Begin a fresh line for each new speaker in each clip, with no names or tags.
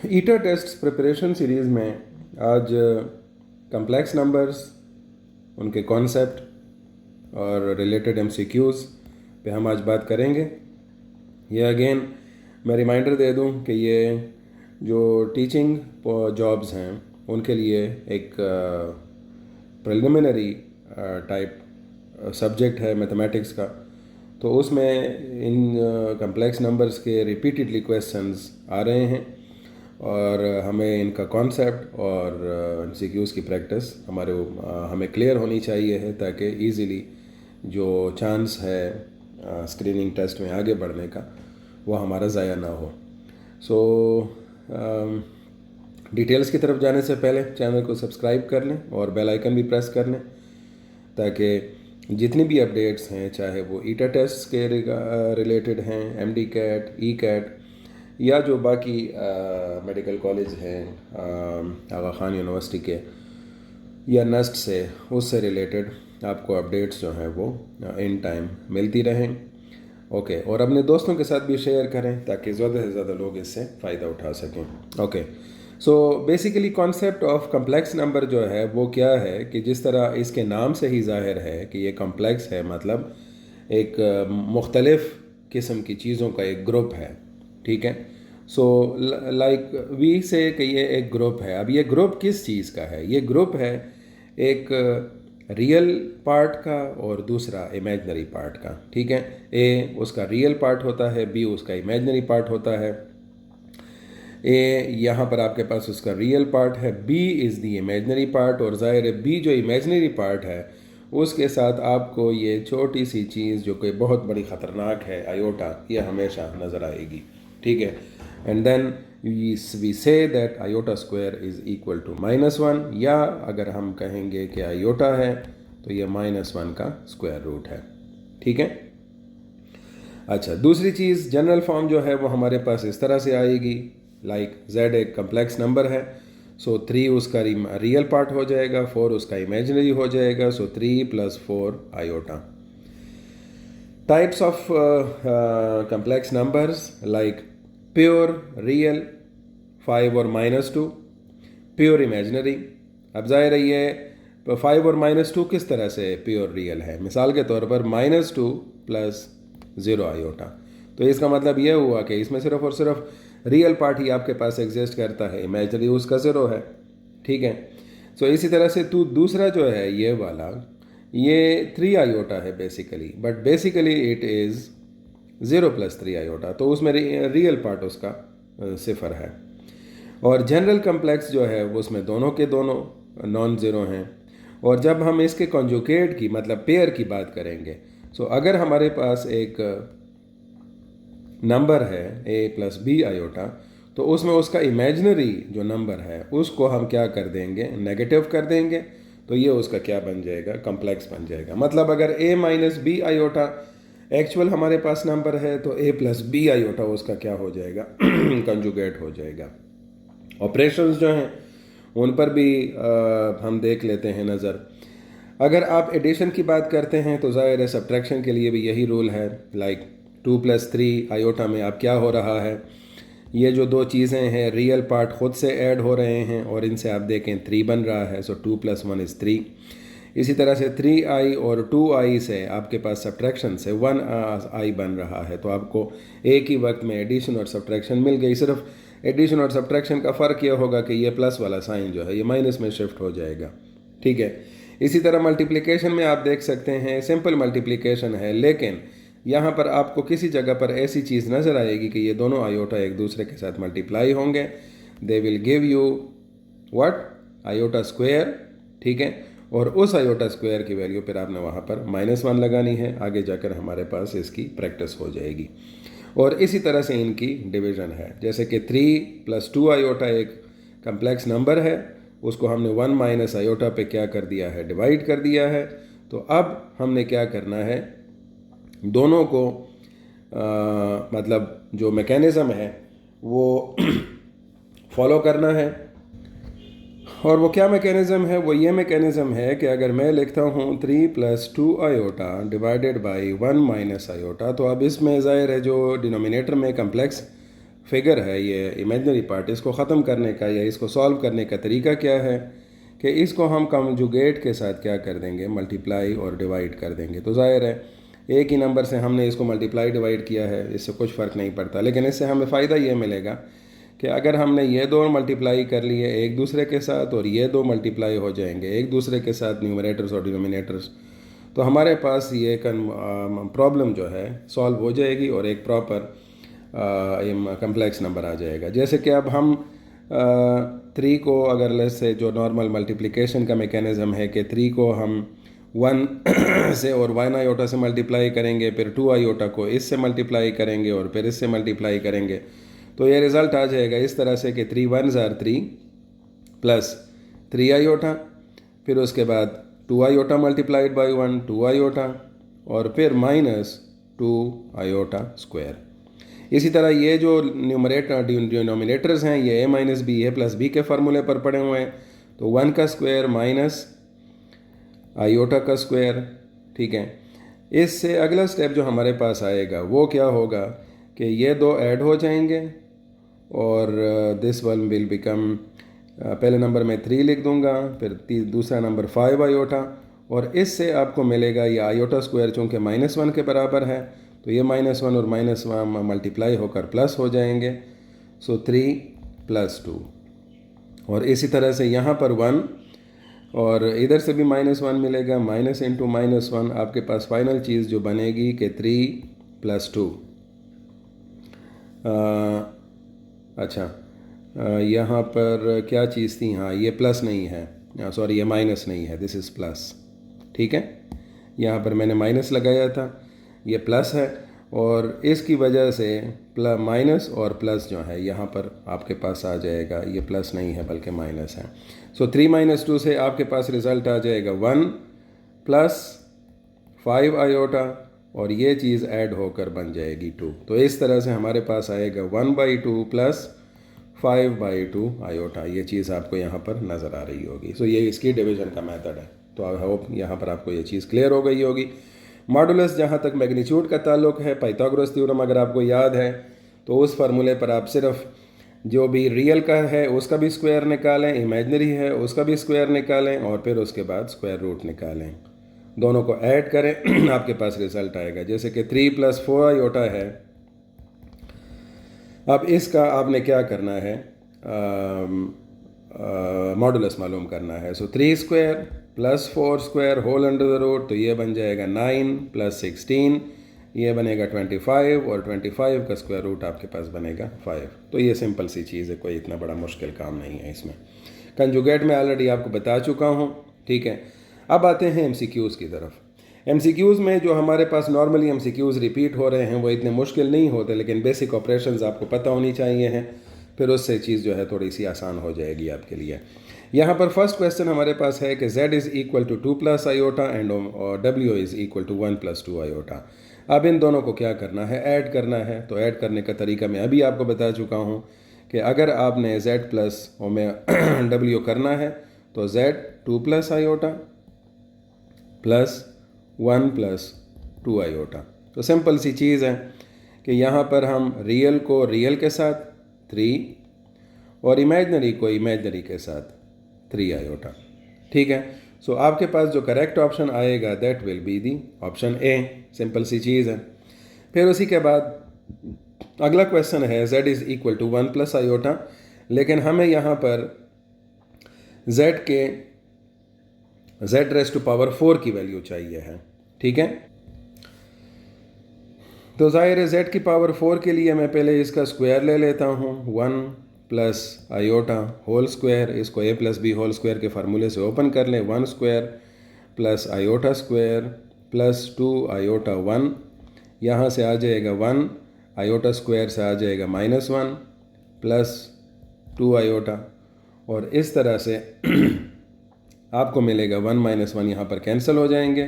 ईटा test preparation series में आज complex numbers, उनके कॉन्सेप्ट और रिलेटेड एमसीक्यूज़ पे हम आज बात करेंगे। ये अगेन मैं रिमाइंडर दे दूं कि ये जो टीचिंग जॉब्स हैं उनके लिए एक प्रिलिमिनरी टाइप सब्जेक्ट है मैथमेटिक्स का। तो उसमें इन कम्प्लेक्स नंबर्स के रिपीटेडली क्वेश्चंस आ रहे हैं और हमें इनका कॉन्सेप्ट और एमसीक्यूज़ की प्रैक्टिस हमें क्लियर होनी चाहिए है, ताकि इजीली जो चांस है स्क्रीनिंग टेस्ट में आगे बढ़ने का वो हमारा ज़ाया ना हो। सो डिटेल्स की तरफ जाने से पहले चैनल को सब्सक्राइब कर लें और बेल आइकन भी प्रेस कर लें, ताकि जितनी भी अपडेट्स हैं, चाहे वो ईटा टेस्ट के रिलेटेड हैं, एमडी कैट, ई कैट, या जो बाकी मेडिकल कॉलेज हैं आगा खान यूनिवर्सिटी के या नस्ट से, उससे रिलेटेड आपको अपडेट्स जो हैं वो इन टाइम मिलती रहें। ओके, और अपने दोस्तों के साथ भी शेयर करें ताकि ज़्यादा से ज़्यादा लोग इससे फ़ायदा उठा सकें। Okay, so basically concept of complex number जो है वो क्या है कि जिस तरह इसके नाम से ही ज़ाहिर है कि ये कम्प्लेक्स है, मतलब एक मुख्तलिफ़ किस्म की चीज़ों का एक ग्रुप है। ठीक है, सो लाइक वी से कि ये एक ग्रुप है। अब ये ग्रुप किस चीज़ का है? ये ग्रुप है एक रियल पार्ट का और दूसरा इमेजनरी पार्ट का। ठीक है, ए उसका रियल पार्ट होता है, बी उसका इमेजनरी पार्ट होता है। ए यहाँ पर आपके पास उसका रियल पार्ट है, B is the imaginary part, और ज़ाहिर है बी जो इमेजनरी पार्ट है उसके साथ आपको ये छोटी सी चीज़ जो कि बहुत बड़ी ख़तरनाक है, आयोटा, ये हमेशा नज़र आएगी। ठीक है, and then we say that iota square is equal to -1, या अगर हम कहेंगे कि आयोटा है तो ये -1 का स्क्वायर रूट है। ठीक है, अच्छा, दूसरी चीज़ जनरल फॉर्म जो है वो हमारे पास इस तरह से आएगी, लाइक z एक कम्प्लेक्स नंबर है, सो 3 उसका रियल पार्ट हो जाएगा, 4 उसका इमेजिनरी हो जाएगा, सो 3 + 4 iota. Types of complex numbers like pure real 5 और -2, प्योर इमेजिनरी। अब ज़ाहिर है ये 5 और -2 किस तरह से प्योर रियल है? मिसाल के तौर पर -2 + 0 आयोटा, तो इसका मतलब यह हुआ कि इसमें सिर्फ और सिर्फ रियल पार्ट ही आपके पास एग्जिस्ट करता है, इमेजिनरी उसका 0 है। ठीक है, सो इसी तरह से दूसरा जो है ये वाला, ये 3 आयोटा है basically, but basically it is 0 + 3 iota, तो उसमें रियल पार्ट उसका 0 है। और जनरल कम्प्लेक्स जो है वो उसमें दोनों के दोनों नॉन ज़ीरो हैं। और जब हम इसके कॉन्जुगेट की, मतलब पेयर की बात करेंगे, सो अगर हमारे पास एक नंबर है a + b आयोटा, तो उसमें उसका इमेजिनरी जो नंबर है उसको हम क्या कर देंगे? नेगेटिव कर देंगे, तो ये उसका क्या बन जाएगा? कम्प्लेक्स बन जाएगा। मतलब अगर a - b आयोटा एक्चुअल हमारे पास नंबर है तो a + b आयोटा उसका क्या हो जाएगा? कंजुगेट हो जाएगा। ऑपरेशंस जो हैं उन पर भी हम देख लेते हैं नज़र। अगर आप एडिशन की बात करते हैं तो ज़ाहिर है सब्ट्रैक्शन के लिए भी यही रूल है, लाइक 2 + 3 आयोटा में अब क्या हो रहा है? ये जो दो चीज़ें हैं, रियल पार्ट ख़ुद से ऐड हो रहे हैं और इनसे आप देखें 3 बन रहा है, सो 2 + 1 = 3। इसी तरह से 3i और 2i से आपके पास सब्ट्रैक्शन से 1i बन रहा है, तो आपको एक ही वक्त में एडिशन और सब्ट्रैक्शन मिल गई। सिर्फ एडिशन और सब्ट्रैक्शन का फ़र्क यह होगा कि ये प्लस वाला साइन जो है ये माइनस में शिफ्ट हो जाएगा। ठीक है, इसी तरह मल्टीप्लिकेशन में आप देख सकते हैं सिंपल मल्टीप्लिकेशन है, लेकिन यहाँ पर आपको किसी जगह पर ऐसी चीज़ नज़र आएगी कि ये दोनों आयोटा एक दूसरे के साथ मल्टीप्लाई होंगे, they will give you what? Iota square. ठीक है, और उस आयोटा स्क्वायर की वैल्यू फिर आपने वहाँ पर -1 लगानी है, आगे जाकर हमारे पास इसकी प्रैक्टिस हो जाएगी। और इसी तरह से इनकी डिवीज़न है, जैसे कि 3 + 2 आयोटा एक कम्प्लेक्स नंबर है, उसको हमने 1 - आयोटा पे क्या कर दिया है? डिवाइड कर दिया है। तो अब हमने क्या करना है? दोनों को मतलब जो मैकेनिज़्म है वो फॉलो करना है। और वो क्या मैकेनिज़्म है? वो ये मैकेनिज़्म है कि अगर मैं लिखता हूँ 3 + 2 आयोटा डिवाइडेड बाई 1 - आयोटा, तो अब इसमें ज़ाहिर है जो डिनोमिनेटर में कम्प्लेक्स फिगर है, ये इमेजनरी पार्ट, इसको ख़त्म करने का या इसको सॉल्व करने का तरीका क्या है कि इसको हम कंजुगेट के साथ क्या कर देंगे, मल्टीप्लाई और डिवाइड कर देंगे। तो ज़ाहिर है एक ही नंबर से हमने इसको मल्टीप्लाई डिवाइड किया है, इससे कुछ फ़र्क नहीं पड़ता, लेकिन इससे हमें फ़ायदा ये मिलेगा कि अगर हमने ये दो मल्टीप्लाई कर लिए एक दूसरे के साथ और ये दो मल्टीप्लाई हो जाएंगे एक दूसरे के साथ, न्यूमरेटर्स और डिनोमिनेटर्स, तो हमारे पास ये प्रॉब्लम जो है सॉल्व हो जाएगी और एक प्रॉपर कम्प्लेक्स नंबर आ जाएगा। जैसे कि अब हम 3 को अगर लेस से जो नॉर्मल मल्टीप्लिकेशन का मेकेनिज़्म है कि 3 को हम 1 से और 1 आयोटा से मल्टीप्लाई करेंगे, फिर 2 आयोटा को इससे मल्टीप्लाई करेंगे और फिर इससे मल्टीप्लाई करेंगे, तो ये रिज़ल्ट आ जाएगा इस तरह से कि 3 1s are 3 प्लस 3 आयोटा, फिर उसके बाद 2 आयोटा मल्टीप्लाइड बाई 1 2 आयोटा और फिर माइनस 2 आयोटा स्क्वायर। इसी तरह ये जो डिनोमिनेटर्स हैं ये a minus B A plus B के फार्मूले पर पड़े हुए हैं, तो 1 का स्क्वायर माइनस आयोटा का स्क्वायर। ठीक है, इससे अगला स्टेप जो हमारे पास आएगा वो क्या होगा कि ये दो ऐड हो जाएंगे और दिस वन विल बिकम, पहले नंबर में 3 लिख दूंगा, फिर दूसरा नंबर 5 आयोटा, और इससे आपको मिलेगा ये आयोटा स्क्वायर चूँकि -1 के बराबर है, तो ये -1 और -1 मल्टीप्लाई होकर प्लस हो जाएंगे, सो 3 + 2। और इसी तरह से यहाँ पर 1 और इधर से भी -1 मिलेगा, माइनस इंटू -1, आपके पास फाइनल चीज़ जो बनेगी कि 3 + 2। अच्छा, यहाँ पर क्या चीज़ थी, हाँ ये प्लस नहीं है, सॉरी ये माइनस नहीं है, दिस इज़ प्लस। ठीक है, यहाँ पर मैंने माइनस लगाया था, ये प्लस है, और इसकी वजह से माइनस और प्लस जो है यहाँ पर आपके पास आ जाएगा, ये प्लस नहीं है बल्कि माइनस है। सो 3 - 2 से आपके पास रिज़ल्ट आ जाएगा 1 + 5 आयोटा, और ये चीज़ ऐड होकर बन जाएगी 2। तो इस तरह से हमारे पास आएगा 1/2 + 5/2 आयोटा। ये चीज़ आपको यहाँ पर नज़र आ रही होगी। सो ये इसकी डिवीज़न का मेथड है। तो आई होप यहाँ पर आपको ये चीज़ क्लियर हो गई होगी। मॉडुलस जहाँ तक मैग्नीट्यूड का ताल्लुक है, पाइथागोरस थ्योरम अगर आपको याद है तो उस फार्मूले पर आप सिर्फ जो भी रियल का है उसका भी स्क्वायर निकालें, इमेजनरी है उसका भी स्क्वायर निकालें, और फिर उसके बाद स्क्वायर रूट निकालें, दोनों को ऐड करें आपके पास रिजल्ट आएगा। जैसे कि 3 + 4 आयोटा है, अब इसका आपने क्या करना है, मॉडुलस मालूम करना है। So 3 square + 4 square whole under the root, तो ये बन जाएगा 9 + 16, ये बनेगा 25, और 25 का स्क्वायर रूट आपके पास बनेगा 5। तो ये सिंपल सी चीज़ है, कोई इतना बड़ा मुश्किल काम नहीं है इसमें। कंजुगेट में ऑलरेडी आपको बता चुका हूँ। ठीक है, अब आते हैं MCQs की तरफ। MCQs में जो हमारे पास नॉर्मली MCQs रिपीट हो रहे हैं वो इतने मुश्किल नहीं होते, लेकिन बेसिक ऑपरेशंस आपको पता होनी चाहिए हैं, फिर उससे चीज़ जो है थोड़ी सी आसान हो जाएगी आपके लिए। यहाँ पर फर्स्ट क्वेश्चन हमारे पास है कि z = 2 + iota and w = 1 + 2 iota. अब इन दोनों को क्या करना है, ऐड करना है। तो ऐड करने का तरीका मैं अभी आपको बता चुका हूँ कि अगर आपने z + w करना है तो z 2 + आयोटा प्लस 1 + 2 आयोटा। तो सिंपल सी चीज़ है कि यहाँ पर हम रियल को रियल के साथ 3 और इमेजनरी को इमेजनरी के साथ 3 आयोटा। ठीक है, सो आपके पास जो करेक्ट ऑप्शन आएगा that will be the option A. Simple सी चीज़ है। फिर उसी के बाद अगला क्वेश्चन है z = 1 + आयोटा, लेकिन हमें यहाँ पर z के z⁴ की वैल्यू चाहिए है। ठीक है, तो ज़ाहिर है z की पावर 4 के लिए मैं पहले इसका स्क्वायर ले लेता हूँ, 1 + आयोटा होल स्क्वायर, इसको a + b होल स्क्वायर के फार्मूले से ओपन कर लें, 1 स्क्वायर + आयोटा स्क्वायर + 2 आयोटा 1, यहाँ से आ जाएगा 1, आयोटा स्क्वायर से आ जाएगा -1 + 2 आयोटा, और इस तरह से आपको मिलेगा 1 - 1 यहाँ पर कैंसिल हो जाएंगे,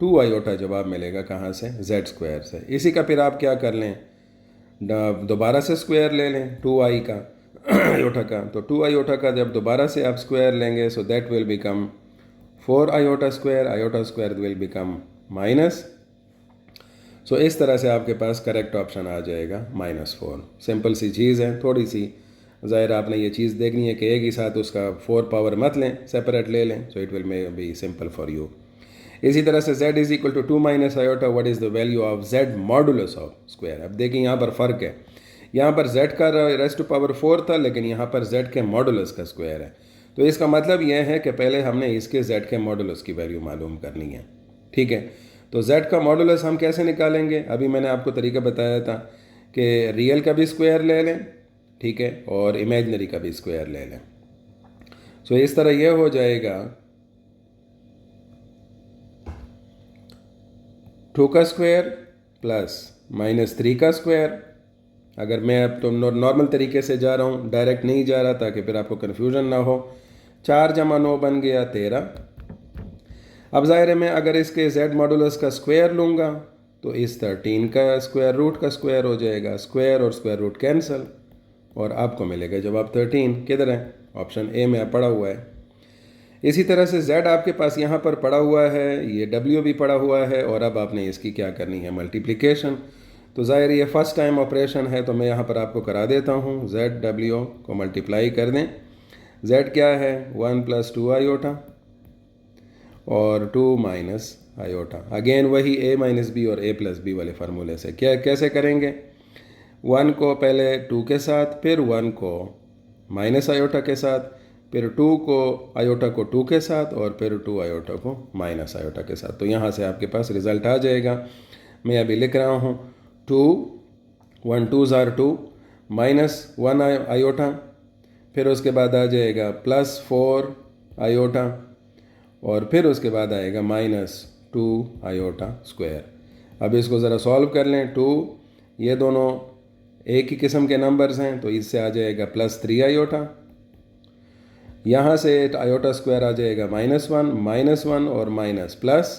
2 आयोटा जवाब मिलेगा कहाँ से, z² से। इसी का फिर आप क्या कर लें, दोबारा से स्क्वायर ले लें 2i का आयोटा का, तो 2 आयोटा का जब दोबारा से आप स्क्वायर लेंगे so that will become 4 iota square, iota square will become so इस तरह से आपके पास करेक्ट ऑप्शन आ जाएगा -4। सिंपल सी चीज़ है, थोड़ी सी ज़ाहिर आपने ये चीज़ देखनी है कि एक ही साथ उसका 4 पावर मत लें, सेपरेट ले लें, so it will may be simple for you. इसी तरह से z is equal to 2 minus iota, what is the value of z modulus of square. अब देखिए यहाँ पर फ़र्क है, यहाँ पर z का रेस्ट टू पावर 4 था, लेकिन यहाँ पर z के मॉडुलस का स्क्वायर है। तो इसका मतलब यह है कि पहले हमने इसके z के मॉडुलस की वैल्यू मालूम करनी है। ठीक है, तो z का मॉडुलस हम कैसे निकालेंगे? अभी मैंने आपको तरीका बताया था कि रियल का भी स्क्वायर ले लें, ठीक है, और इमेजनरी का भी स्क्वायर ले लें। सो इस तरह यह हो जाएगा 2 का स्क्वायर प्लस -3 का स्क्वायर। अगर मैं अब तो नॉर्मल तरीके से जा रहा हूँ, डायरेक्ट नहीं जा रहा, ताकि फिर आपको कन्फ्यूजन ना हो। 4 जमा 9 बन गया 13। अब ज़ाहिर है मैं अगर इसके z मॉडुलस का स्क्वायर लूँगा तो इस 13 का स्क्वायर रूट का स्क्वायर हो जाएगा, स्क्वायर और स्क्वायर रूट कैंसिल, और आपको मिलेगा जवाब 13। किधर है? ऑप्शन ए में पड़ा हुआ है। इसी तरह से z आपके पास यहाँ पर पड़ा हुआ है, ये w भी पड़ा हुआ है, और अब आपने इसकी क्या करनी है? मल्टीप्लिकेशन। तो ज़ाहिर ये फर्स्ट टाइम ऑपरेशन है, तो मैं यहाँ पर आपको करा देता हूँ। z w को मल्टीप्लाई कर दें। z क्या है? 1 + 2 आयोटा और 2 माइनस आयोटा। अगेन वही a - b और a + b वाले फार्मूले से क्या कैसे करेंगे? 1 को पहले 2 के साथ, फिर 1 को माइनस आयोटा के साथ, फिर 2 को आयोटा को 2 के साथ, और फिर 2 आयोटा को माइनस आयोटा के साथ। तो यहाँ से आपके पास रिज़ल्ट आ जाएगा। मैं अभी लिख रहा हूँ 2 1 2s are 2 -1 आयोटा, फिर उसके बाद आ जाएगा +4 आयोटा, और फिर उसके बाद आएगा -2 आयोटा स्क्वायर। अब इसको ज़रा सॉल्व कर लें। 2, ये दोनों एक ही किस्म के नंबर्स हैं, तो इससे आ जाएगा +3 आयोटा। यहाँ से आयोटा स्क्वायर आ जाएगा -1 और माइनस प्लस,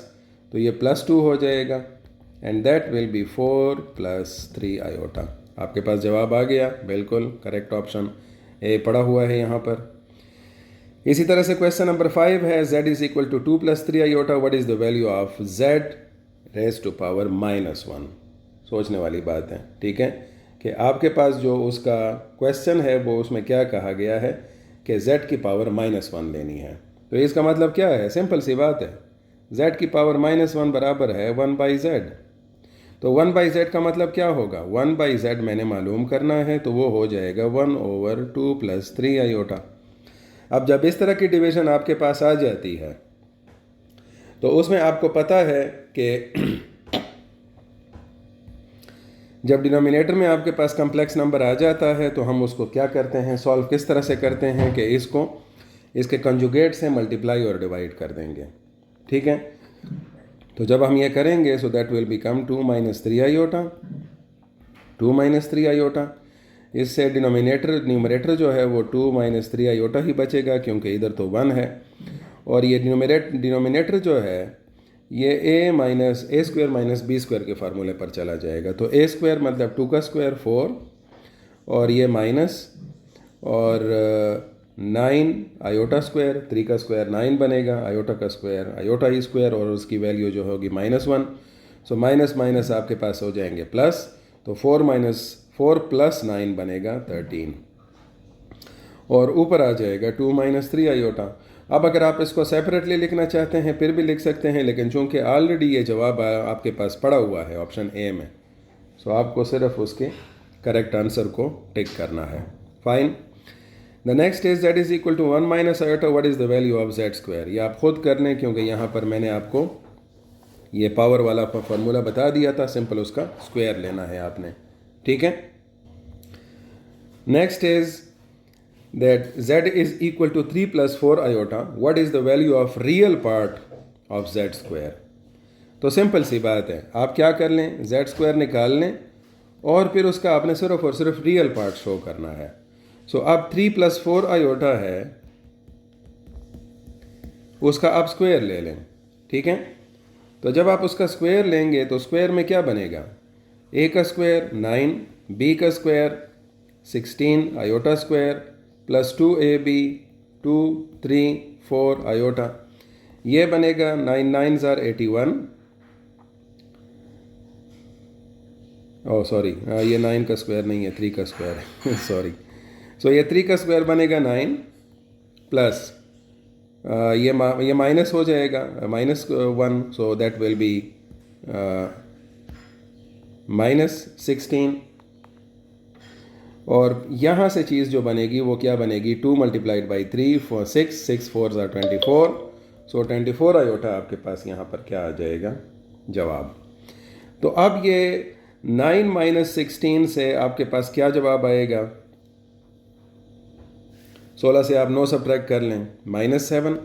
तो ये +2 हो जाएगा, and that will B 4 + 3 iota. आपके पास जवाब आ गया, बिल्कुल करेक्ट ऑप्शन ए पड़ा हुआ है यहाँ पर। इसी तरह से क्वेश्चन नंबर 5 है z is equal to 2 + 3 iota, what is the value of z raise to power -1। सोचने वाली बात है, ठीक है, कि आपके पास जो उसका क्वेश्चन है वो उसमें क्या कहा गया है कि z की पावर -1 लेनी है। तो इसका मतलब क्या है? सिंपल सी बात है, z की पावर -1 बराबर है 1/z। तो 1/z का मतलब क्या होगा? 1/z मैंने मालूम करना है, तो वो हो जाएगा 1/2 + 3 आयोटा। अब जब इस तरह की डिवीज़न आपके पास आ जाती है, तो उसमें आपको पता है कि जब डिनोमिनेटर में आपके पास कम्प्लेक्स नंबर आ जाता है, तो हम उसको क्या करते हैं? सॉल्व किस तरह से करते हैं कि इसको इसके कंजुगेट से मल्टीप्लाई और डिवाइड कर देंगे, ठीक है। तो जब हम ये करेंगे, so that will become 2 - 3 iota, 2 - 3 iota. इससे न्यूमरेटर जो है वो 2 - 3 आयोटा ही बचेगा, क्योंकि इधर तो 1 है, और ये डिनोमिनेटर जो है ये a - b² के फार्मूले पर चला जाएगा। तो a² मतलब 2 का स्क्वायर 4, और ये माइनस, और 9 आयोटा स्क्वायर, 3 का स्क्वायर 9 बनेगा, आयोटा का स्क्वायर आयोटा ही स्क्वायर, और उसकी वैल्यू जो होगी -1। सो माइनस माइनस आपके पास हो जाएंगे प्लस, तो 4 + 9 बनेगा 13, और ऊपर आ जाएगा 2 - 3 आयोटा। अब अगर आप इसको सेपरेटली लिखना चाहते हैं फिर भी लिख सकते हैं, लेकिन चूंकि ऑलरेडी ये जवाब आपके पास पड़ा हुआ है ऑप्शन ए में, सो आपको सिर्फ उसके करेक्ट आंसर को टिक करना है। Fine. The next is z is equal to 1 - iota, what is the value of z²। ये आप खुद कर लें, क्योंकि यहाँ पर मैंने आपको ये पावर वाला फार्मूला बता दिया था, सिंपल उसका स्क्वायर लेना है आपने, ठीक है। Next is that z is equal to 3 + 4 iota, what is the value of real part of z²। तो सिंपल सी बात है, आप क्या कर लें, z² निकाल लें, और फिर उसका आपने सिर्फ और सिर्फ रियल पार्ट शो करना है। सो अब 3 + 4 आयोटा है, उसका आप स्क्वायर ले लें, ठीक है। तो जब आप उसका स्क्वायर लेंगे तो स्क्वायर में क्या बनेगा? a का स्क्वायर 9, b का square 16 iota square, plus 2ab 2 3 4 iota, ये बनेगा 9 9s are 81, ओह सॉरी, ये 9 का स्क्वायर नहीं है, 3 का स्क्वायर है सॉरी। सो ये 3 का स्क्वायर बनेगा 9 प्लस ये माइनस हो जाएगा -1, सो दैट विल बी -16। और यहाँ से चीज़ जो बनेगी वो क्या बनेगी, 2 मल्टीप्लाइड बाई 3 4 6 6 4 ज़ा 24। सो 24 आयोटा आपके पास यहाँ पर क्या आ जाएगा, जवाब। तो अब ये 9 माइनस 16 से आपके पास क्या जवाब आएगा, 16 से आप 9 सब्ट्रैक्ट कर लें, -7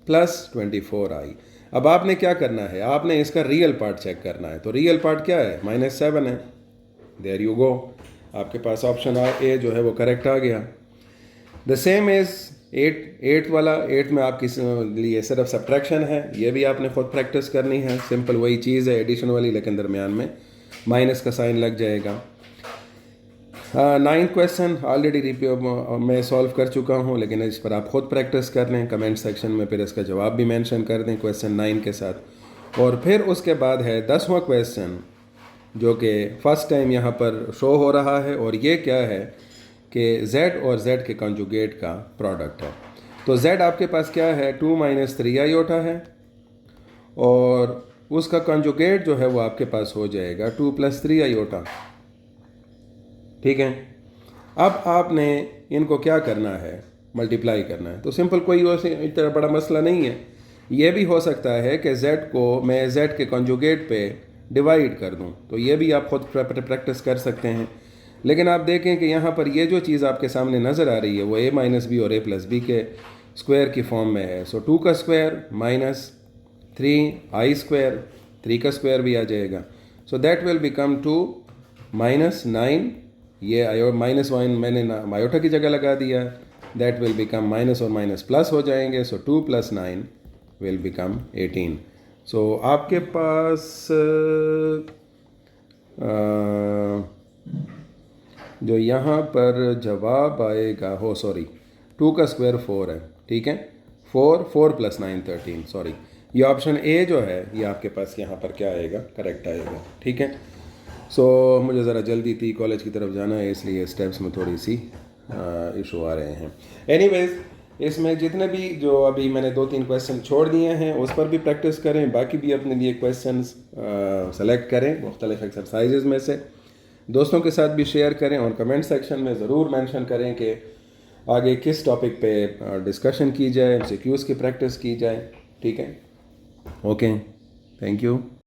प्लस 24 आई। अब आपने क्या करना है, आपने इसका रियल पार्ट चेक करना है। तो रियल पार्ट क्या है, -7 है। देयर यू गो, आपके पास ऑप्शन ए जो है वो करेक्ट आ गया। द सेम इज 8 वाला, 8 में आपके लिए सिर्फ सब्ट्रैक्शन है, ये भी आपने खुद प्रैक्टिस करनी है। सिंपल वही चीज़ है एडिशन वाली, लेकिन दरमियान में माइनस का साइन लग जाएगा। 9th क्वेश्चन ऑलरेडी मैं सॉल्व कर चुका हूँ, लेकिन इस पर आप खुद प्रैक्टिस कर लें, कमेंट सेक्शन में फिर इसका जवाब भी मेंशन कर दें क्वेश्चन 9 के साथ। और फिर उसके बाद है 10वां क्वेश्चन, जो कि फर्स्ट टाइम यहाँ पर शो हो रहा है, और ये क्या है कि z और z के कंजुगेट का प्रोडक्ट है। तो z आपके पास क्या है, 2 माइनस 3 आयोटा है, और उसका कंजुगेट जो है वो आपके पास हो जाएगा 2 प्लस 3 आयोटा। ठीक है, अब आपने इनको क्या करना है, मल्टीप्लाई करना है। तो सिंपल, कोई इतना बड़ा मसला नहीं है। ये भी हो सकता है कि z को मैं z के कंजुगेट पे डिवाइड कर दूं, तो ये भी आप खुद प्रैक्टिस कर सकते हैं। लेकिन आप देखें कि यहाँ पर ये जो चीज़ आपके सामने नज़र आ रही है वो a माइनस बी और a प्लस बी के स्क्वायर की फॉर्म में है। सो 2 का स्क्वायर माइनस 3i स्क्वायर, 3 का स्क्वायर भी आ जाएगा। So that will become 2 minus 9, ये -1 मैंने आयोटा की जगह लगा दिया, दैट विल बिकम माइनस और माइनस प्लस हो जाएंगे। सो 2 प्लस 9 विल बिकम 18। सो आपके पास जो यहाँ पर जवाब आएगा, हो सॉरी, 2 का स्क्वायर 4 है। ठीक है, 4 प्लस 9 13, सॉरी, ये ऑप्शन ए जो है ये आपके पास यहाँ पर क्या आएगा, करेक्ट आएगा। ठीक है, सो मुझे ज़रा जल्दी थी, कॉलेज की तरफ जाना है, इसलिए स्टेप्स में थोड़ी सी इशू आ रहे हैं। एनीवेज, इसमें जितने भी जो अभी मैंने 2-3 क्वेश्चन छोड़ दिए हैं उस पर भी प्रैक्टिस करें, बाकी भी अपने लिए क्वेश्चंस सेलेक्ट करें मुख्तलिफ एक्सरसाइजेज में से, दोस्तों के साथ भी शेयर करें, और कमेंट सेक्शन में ज़रूर मेंशन करें कि आगे किस टॉपिक पे डिस्कशन की जाए, एमसीक्यूज़ की प्रैक्टिस की जाए। ठीक है, ओके, थैंक यू।